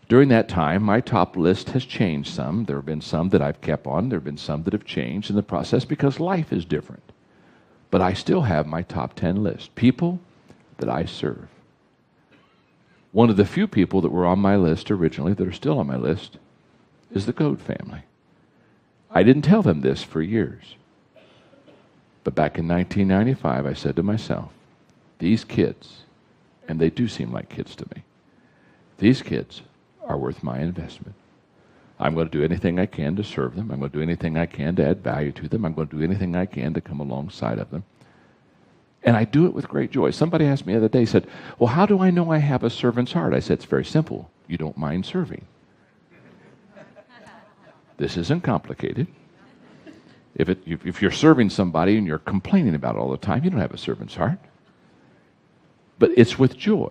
During that time, my top list has changed some. There have been some that I've kept on. There have been some that have changed in the process because life is different. But I still have my top 10 list. People that I serve. One of the few people that were on my list originally, that are still on my list, is the Goad family. I didn't tell them this for years. But back in 1995, I said to myself, these kids, and they do seem like kids to me, these kids are worth my investment. I'm going to do anything I can to serve them. I'm going to do anything I can to add value to them. I'm going to do anything I can to come alongside of them. And I do it with great joy. Somebody asked me the other day, said, well, how do I know I have a servant's heart? I said, it's very simple. You don't mind serving. This isn't complicated. If you're serving somebody and you're complaining about it all the time, you don't have a servant's heart. But it's with joy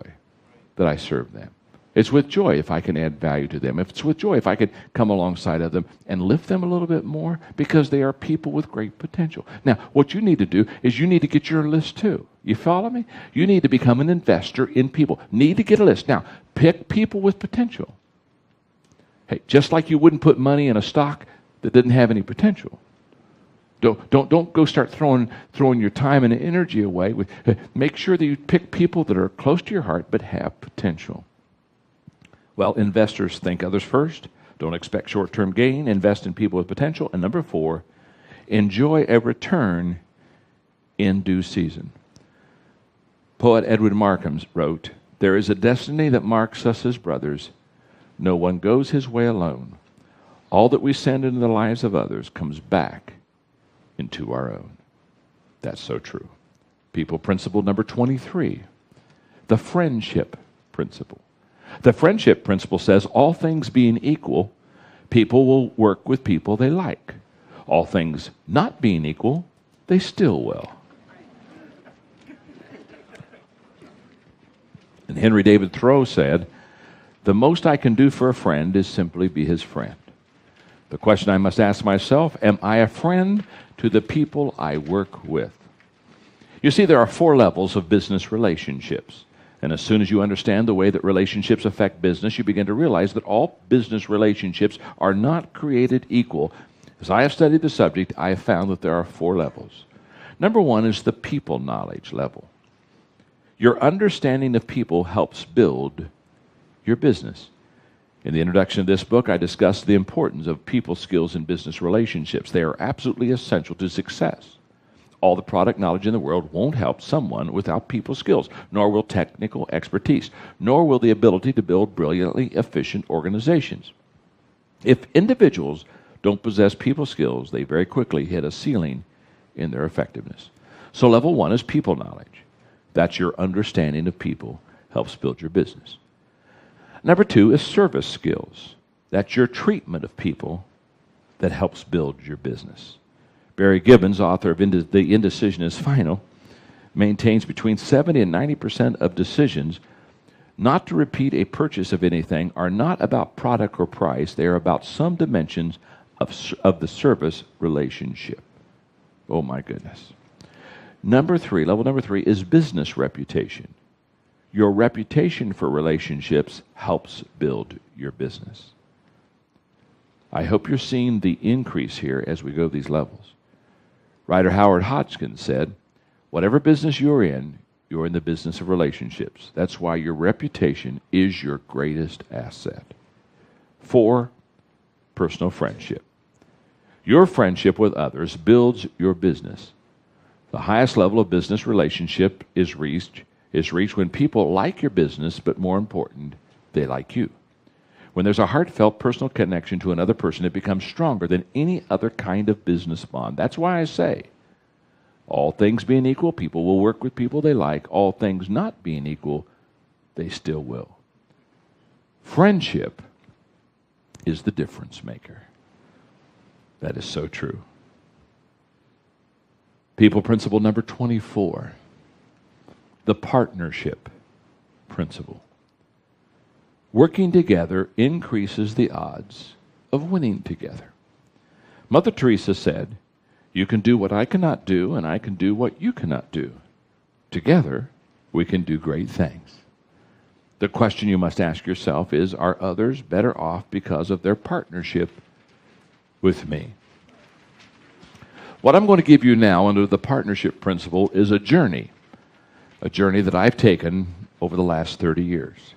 that I serve them. It's with joy if I can add value to them. It's with joy if I can come alongside of them and lift them a little bit more because they are people with great potential. Now, what you need to do is you need to get your list too. You follow me? You need to become an investor in people. Need to get a list. Now, pick people with potential. Hey, just like you wouldn't put money in a stock that didn't have any potential. Don't go start throwing your time and energy away. Make sure that you pick people that are close to your heart but have potential. Well, investors think others first. Don't expect short-term gain. Invest in people with potential. And number 4, Enjoy a return in due season. Poet Edwin Markham wrote, "There is a destiny that marks us as brothers. No one goes his way alone. All that we send into the lives of others comes back into our own." That's so true. People principle number 23, the friendship principle. The friendship principle says all things being equal, people will work with people they like. All things not being equal, they still will. And Henry David Thoreau said, "The most I can do for a friend is simply be his friend." The question I must ask myself, am I a friend to the people I work with? You see, there are 4 levels of business relationships. And as soon as you understand the way that relationships affect business, you begin to realize that all business relationships are not created equal. As I have studied the subject, I have found that there are 4 levels. Number 1 is the people knowledge level. Your understanding of people helps build your business. In the introduction of this book, I discussed the importance of people skills in business relationships. They are absolutely essential to success. All the product knowledge in the world won't help someone without people skills, nor will technical expertise, nor will the ability to build brilliantly efficient organizations. If individuals don't possess people skills, they very quickly hit a ceiling in their effectiveness. So level 1 is people knowledge. That's your understanding of people, helps build your business. Number 2 is service skills. That's your treatment of people that helps build your business. Barry Gibbons, author of The Indecision is Final, maintains between 70 and 90% of decisions not to repeat a purchase of anything are not about product or price. They are about some dimensions of the service relationship. Oh my goodness. Level number 3 is business reputation. Your reputation for relationships helps build your business. I hope you're seeing the increase here as we go these levels. Writer Howard Hodgkin said, "Whatever business you're in the business of relationships. That's why your reputation is your greatest asset." 4, personal friendship. Your friendship with others builds your business. The highest level of business relationship is reached when people like your business, but more important, they like you. When there's a heartfelt personal connection to another person, it becomes stronger than any other kind of business bond. That's why I say, all things being equal, people will work with people they like. All things not being equal, they still will. Friendship is the difference maker. That is so true. People principle number 24, the partnership principle. Working together increases the odds of winning together. Mother Teresa said, "You can do what I cannot do, and I can do what you cannot do. Together, we can do great things." The question you must ask yourself is, are others better off because of their partnership with me? What I'm going to give you now under the partnership principle is a journey that I've taken over the last 30 years.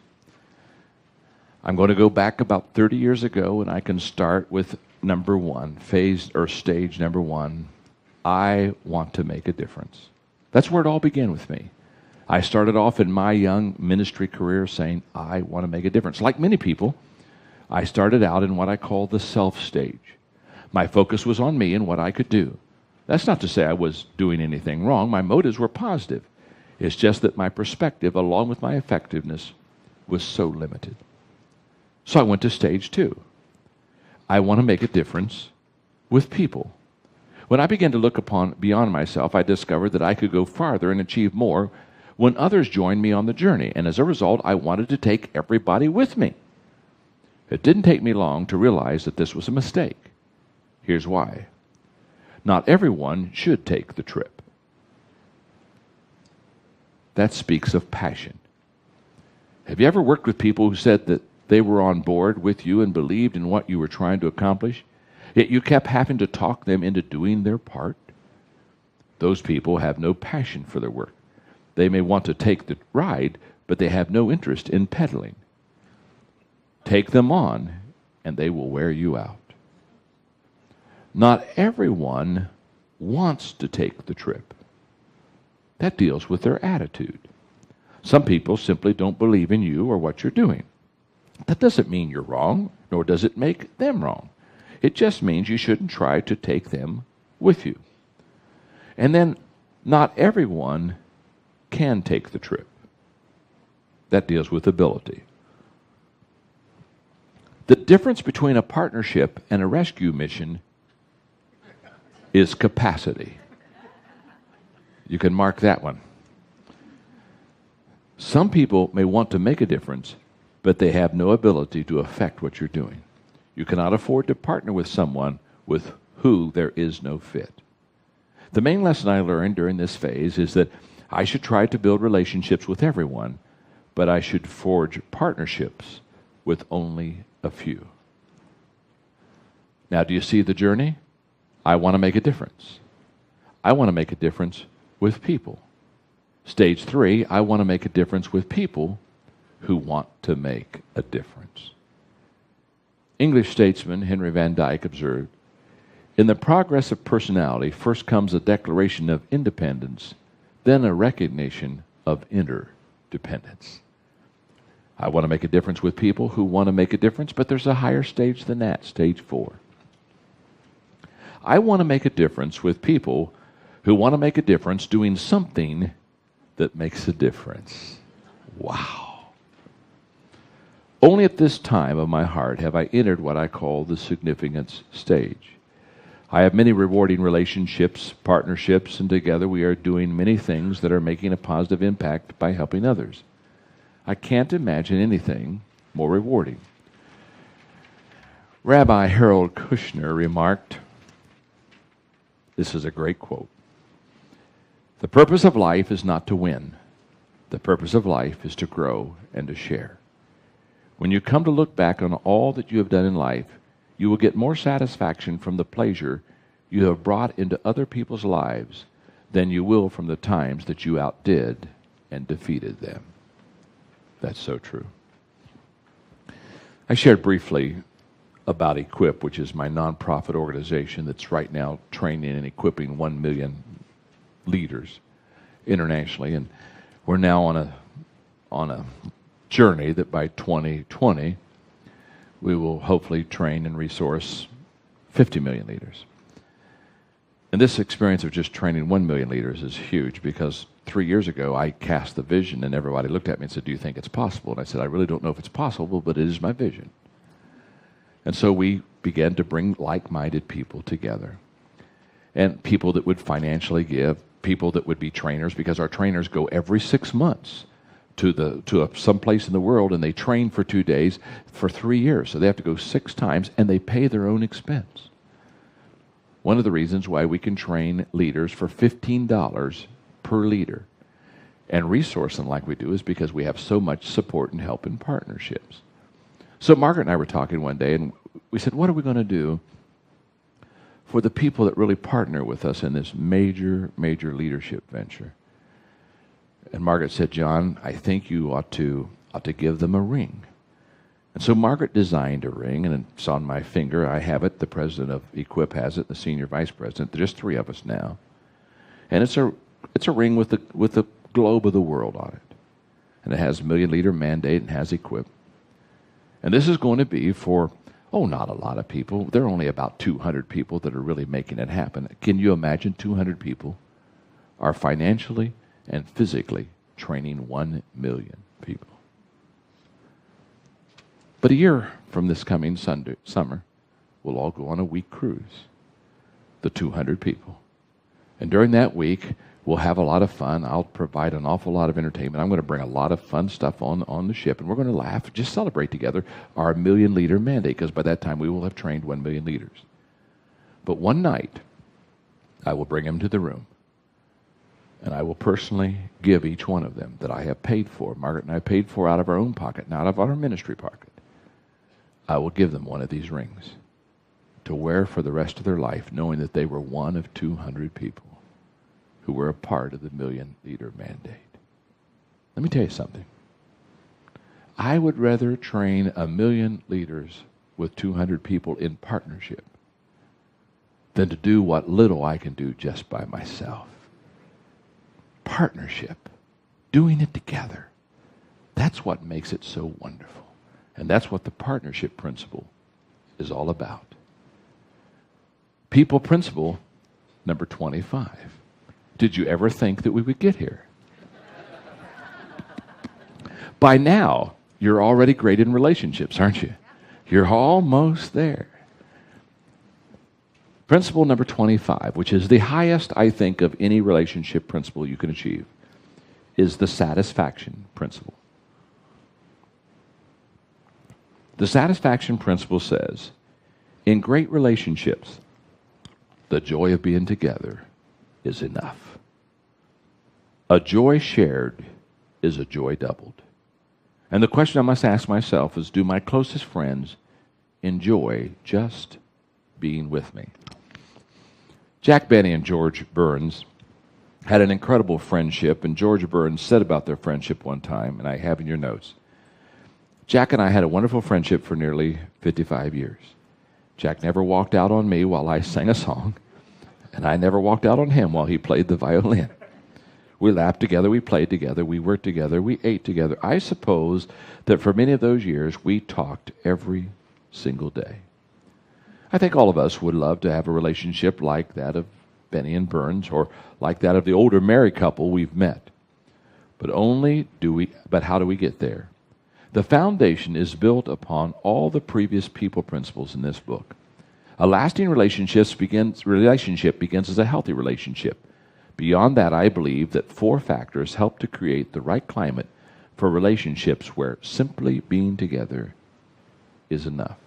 I'm going to go back about 30 years ago, and I can start with number 1, phase or stage number 1. I want to make a difference. That's where it all began with me. I started off in my young ministry career saying, I want to make a difference. Like many people, I started out in what I call the self stage. My focus was on me and what I could do. That's not to say I was doing anything wrong. My motives were positive. It's just that my perspective, along with my effectiveness, was so limited. So I went to stage 2. I want to make a difference with people. When I began to look beyond myself, I discovered that I could go farther and achieve more when others joined me on the journey. And as a result, I wanted to take everybody with me. It didn't take me long to realize that this was a mistake. Here's why. Not everyone should take the trip. That speaks of passion. Have you ever worked with people who said that they were on board with you and believed in what you were trying to accomplish, yet you kept having to talk them into doing their part? Those people have no passion for their work. They may want to take the ride, but they have no interest in pedaling. Take them on, and they will wear you out. Not everyone wants to take the trip. That deals with their attitude. Some people simply don't believe in you or what you're doing. That doesn't mean you're wrong, nor does it make them wrong. It just means you shouldn't try to take them with you. And then, not everyone can take the trip. That deals with ability. The difference between a partnership and a rescue mission is capacity. You can mark that one. Some people may want to make a difference, but they have no ability to affect what you're doing. You cannot afford to partner with someone with who there is no fit. The main lesson I learned during this phase is that I should try to build relationships with everyone, but I should forge partnerships with only a few. Now, do you see the journey? I want to make a difference. I want to make a difference with people. Stage 3, I want to make a difference with people who want to make a difference. English statesman Henry Van Dyke observed, "In the progress of personality, first comes a declaration of independence, then a recognition of interdependence." I want to make a difference with people who want to make a difference, but there's a higher stage than that, stage 4. I want to make a difference with people who want to make a difference doing something that makes a difference. Wow. Only at this time of my heart have I entered what I call the significance stage. I have many rewarding relationships, partnerships, and together we are doing many things that are making a positive impact by helping others. I can't imagine anything more rewarding. Rabbi Harold Kushner remarked, this is a great quote, "The purpose of life is not to win. The purpose of life is to grow and to share. When you come to look back on all that you have done in life, you will get more satisfaction from the pleasure you have brought into other people's lives than you will from the times that you outdid and defeated them." That's so true. I shared briefly about Equip, which is my nonprofit organization that's right now training and equipping 1 million leaders internationally. And we're now on a journey that by 2020, we will hopefully train and resource 50 million leaders. And this experience of just training 1 million leaders is huge because 3 years ago, I cast the vision and everybody looked at me and said, "Do you think it's possible?" And I said, "I really don't know if it's possible, but it is my vision." And so we began to bring like-minded people together. And people that would financially give, people that would be trainers, because our trainers go every 6 months to some place in the world and they train for 2 days for 3 years. So they have to go 6 times and they pay their own expense. One of the reasons why we can train leaders for $15 per leader and resource them like we do is because we have so much support and help in partnerships. So Margaret and I were talking one day and we said, what are we going to do for the people that really partner with us in this major, major leadership venture? And Margaret said, "John, I think you ought to give them a ring." And so Margaret designed a ring, and it's on my finger. I have it. The president of Equip has it. The senior vice president. There's just 3 of us now, and it's a ring with the globe of the world on it, and it has Million Leader Mandate and has Equip. And this is going to be for not a lot of people. There are only about 200 people that are really making it happen. Can you imagine 200 people are financially and physically training 1 million people? But a year from this coming summer, we'll all go on a week cruise, the 200 people. And during that week, we'll have a lot of fun. I'll provide an awful lot of entertainment. I'm going to bring a lot of fun stuff on the ship, and we're going to laugh, just celebrate together our Million Leader Mandate, because by that time we will have trained 1 million leaders. But one night, I will bring them to the room, and I will personally give each one of them that I have paid for, Margaret and I paid for out of our own pocket, not out of our ministry pocket. I will give them one of these rings to wear for the rest of their life, knowing that they were one of 200 people who were a part of the Million Leader Mandate. Let me tell you something. I would rather train 1 million leaders with 200 people in partnership than to do what little I can do just by myself. Partnership, doing it together. That's what makes it so wonderful. And that's what the partnership principle is all about. People principle number 25. Did you ever think that we would get here? By now, you're already great in relationships, aren't you? You're almost there. Principle number 25, which is the highest, I think, of any relationship principle you can achieve, is the satisfaction principle. The satisfaction principle says, in great relationships, the joy of being together is enough. A joy shared is a joy doubled. And the question I must ask myself is, do my closest friends enjoy just being with me? Jack Benny and George Burns had an incredible friendship, and George Burns said about their friendship one time, and I have in your notes, Jack and I had a wonderful friendship for nearly 55 years. Jack never walked out on me while I sang a song, and I never walked out on him while he played the violin. We laughed together, we played together, we worked together, we ate together. I suppose that for many of those years, we talked every single day. I think all of us would love to have a relationship like that of Benny and Burns, or like that of the older married couple we've met. But how do we get there? The foundation is built upon all the previous people principles in this book. A lasting relationship begins as a healthy relationship. Beyond that, I believe that 4 factors help to create the right climate for relationships where simply being together is enough.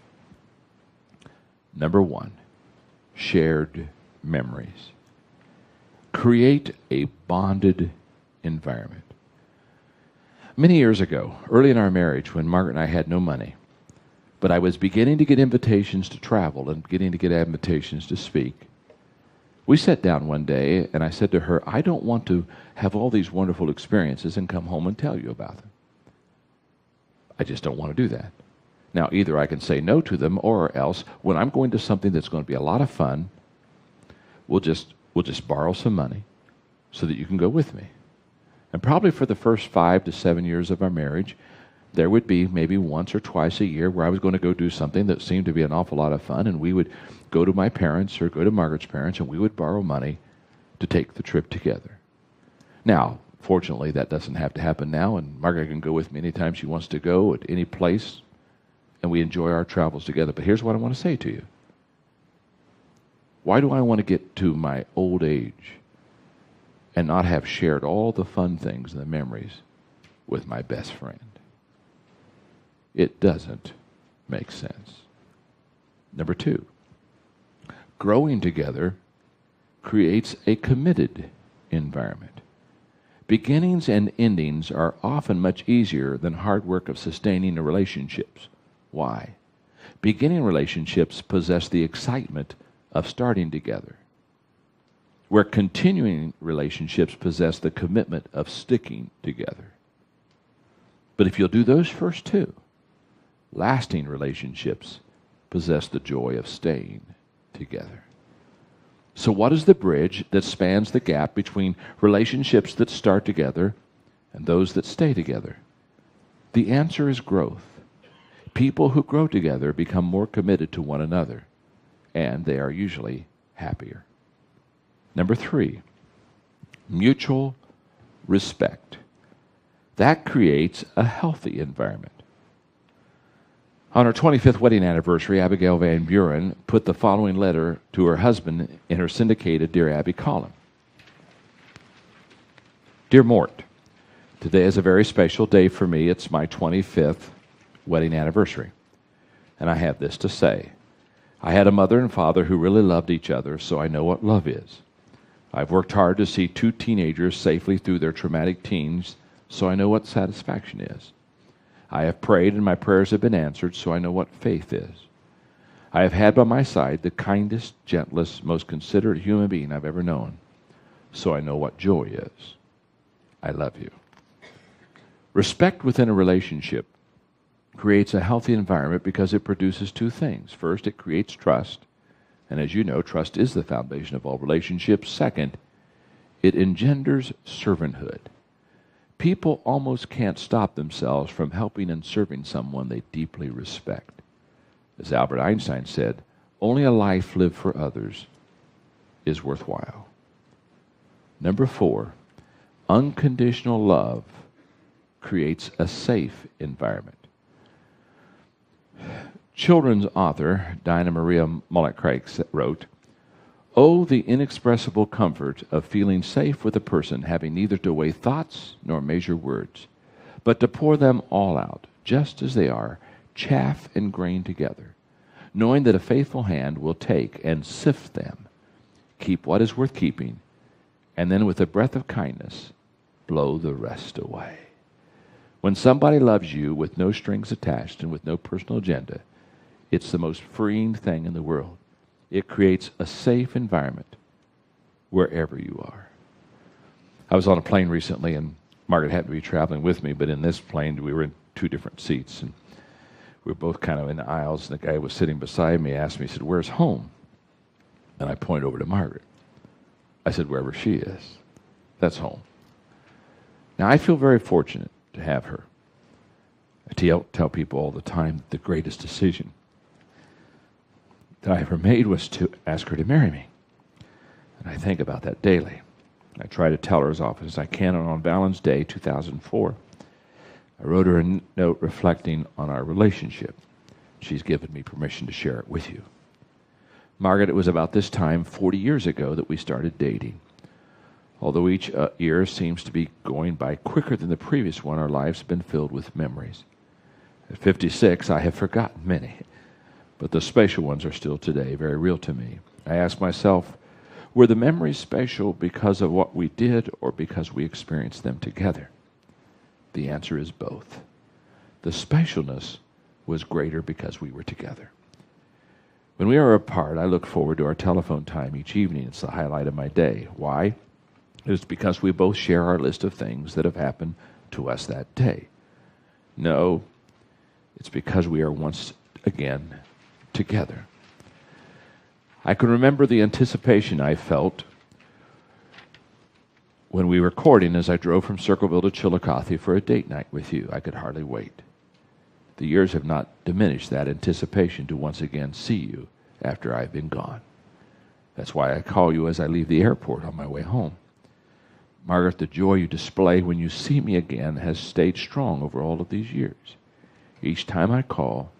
Number 1, shared memories. Create a bonded environment. Many years ago, early in our marriage, when Margaret and I had no money, but I was beginning to get invitations to travel and beginning to get invitations to speak, we sat down one day and I said to her, I don't want to have all these wonderful experiences and come home and tell you about them. I just don't want to do that. Now, either I can say no to them, or else when I'm going to something that's going to be a lot of fun, we'll just borrow some money so that you can go with me. And probably for the first 5 to 7 years of our marriage, there would be maybe once or twice a year where I was going to go do something that seemed to be an awful lot of fun, and we would go to my parents or go to Margaret's parents, and we would borrow money to take the trip together. Now, fortunately, that doesn't have to happen now, and Margaret can go with me anytime she wants to go, at any place, and we enjoy our travels together. But here's what I want to say to you. Why do I want to get to my old age and not have shared all the fun things and the memories with my best friend? It doesn't make sense. Number 2, growing together creates a committed environment. Beginnings and endings are often much easier than hard work of sustaining the relationships. Why? Beginning relationships possess the excitement of starting together, where continuing relationships possess the commitment of sticking together. But if you'll do those first 2, lasting relationships possess the joy of staying together. So what is the bridge that spans the gap between relationships that start together and those that stay together? The answer is growth. People who grow together become more committed to one another, and they are usually happier. Number 3, mutual respect. That creates a healthy environment. On her 25th wedding anniversary, Abigail Van Buren put the following letter to her husband in her syndicated Dear Abby column. Dear Mort, today is a very special day for me. It's my 25th wedding anniversary. And I have this to say. I had a mother and father who really loved each other, so I know what love is. I've worked hard to see 2 teenagers safely through their traumatic teens, so I know what satisfaction is. I have prayed and my prayers have been answered, so I know what faith is. I have had by my side the kindest, gentlest, most considerate human being I've ever known, so I know what joy is. I love you. Respect within a relationship creates a healthy environment because it produces 2 things. First, it creates trust, And as you know, trust is the foundation of all relationships. Second, it engenders servanthood. People almost can't stop themselves from helping and serving someone they deeply respect. As Albert Einstein said, only a life lived for others is worthwhile. Number 4, unconditional love creates a safe environment. Children's author Dinah Maria Mullet-Craig wrote, "Oh, the inexpressible comfort of feeling safe with a person having neither to weigh thoughts nor measure words, but to pour them all out, just as they are, chaff and grain together, knowing that a faithful hand will take and sift them, keep what is worth keeping, and then with a breath of kindness, blow the rest away." When somebody loves you with no strings attached and with no personal agenda, it's the most freeing thing in the world. It creates a safe environment wherever you are. I was on a plane recently, and Margaret happened to be traveling with me, but in this plane we were in 2 different seats, and we were both kind of in the aisles, and the guy who was sitting beside me asked me, he said, "Where's home?" And I pointed over to Margaret. I said, "Wherever she is, that's home." Now, I feel very fortunate to have her. I tell people all the time that the greatest decision that I ever made was to ask her to marry me. And I think about that daily. I try to tell her as often as I can. And on Valentine's Day 2004, I wrote her a note reflecting on our relationship. She's given me permission to share it with you. Margaret, it was about this time 40 years ago that we started dating. Although each year seems to be going by quicker than the previous one, our lives have been filled with memories. At 56, I have forgotten many, but the special ones are still today very real to me. I ask myself, were the memories special because of what we did or because we experienced them together? The answer is both. The specialness was greater because we were together. When we are apart, I look forward to our telephone time each evening. It's the highlight of my day. Why? It's because we both share our list of things that have happened to us that day. No, it's because we are once again together. I can remember the anticipation I felt when we were courting as I drove from Circleville to Chillicothe for a date night with you. I could hardly wait. The years have not diminished that anticipation to once again see you after I've been gone. That's why I call you as I leave the airport on my way home. Margaret, the joy you display when you see me again has stayed strong over all of these years. Each time I call,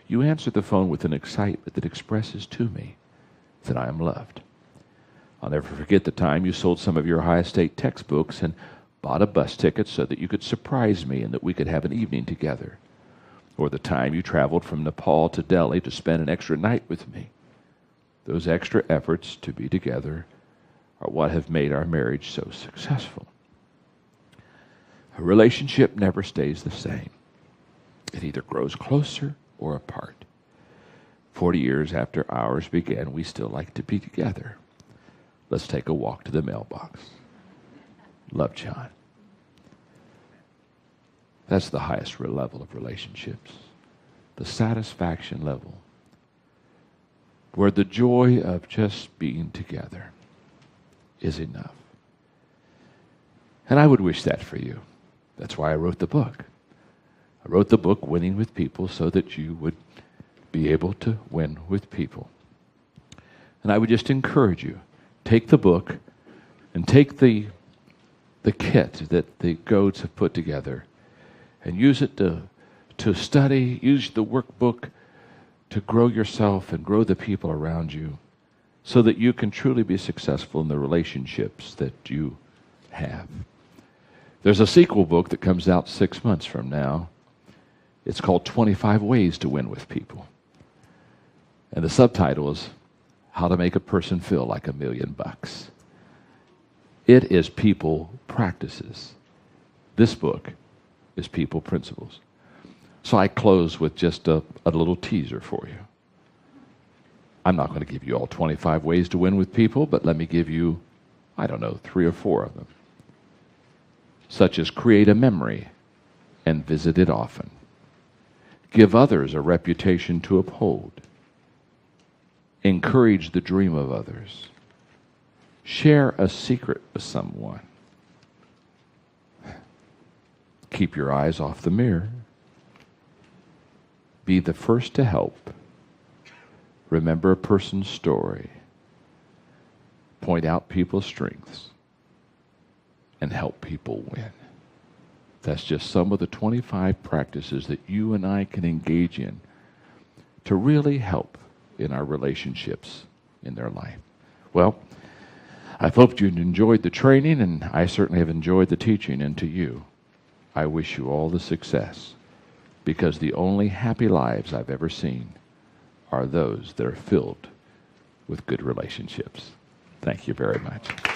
you answer the phone with an excitement that expresses to me that I am loved. I'll never forget the time you sold some of your high estate textbooks and bought a bus ticket so that you could surprise me and that we could have an evening together. Or the time you traveled from Nepal to Delhi to spend an extra night with me. Those extra efforts to be together are what have made our marriage so successful. A relationship never stays the same. It either grows closer or apart. 40 years after ours began, we still like to be together. Let's take a walk to the mailbox. Love, John. That's the highest level of relationships. The satisfaction level. Where the joy of just being together is enough. And I would wish that for you. That's why I wrote the book. I wrote the book, Winning with People, so that you would be able to win with people. And I would just encourage you, take the book and take the kit that the goats have put together and use it to study, use the workbook to grow yourself and grow the people around you so that you can truly be successful in the relationships that you have. There's a sequel book that comes out 6 months from now. It's called 25 Ways to Win with People. And the subtitle is How to Make a Person Feel Like $1 Million. It is people practices. This book is people principles. So I close with just a little teaser for you. I'm not going to give you all 25 ways to win with people, but let me give you, 3 or 4 of them. Such as create a memory and visit it often. Give others a reputation to uphold. Encourage the dream of others. Share a secret with someone. Keep your eyes off the mirror. Be the first to help. Remember a person's story. Point out people's strengths. And help people win. That's just some of the 25 practices that you and I can engage in to really help in our relationships in their life. Well, I've hoped you've enjoyed the training, and I certainly have enjoyed the teaching. And to you, I wish you all the success, because the only happy lives I've ever seen are those that are filled with good relationships. Thank you very much.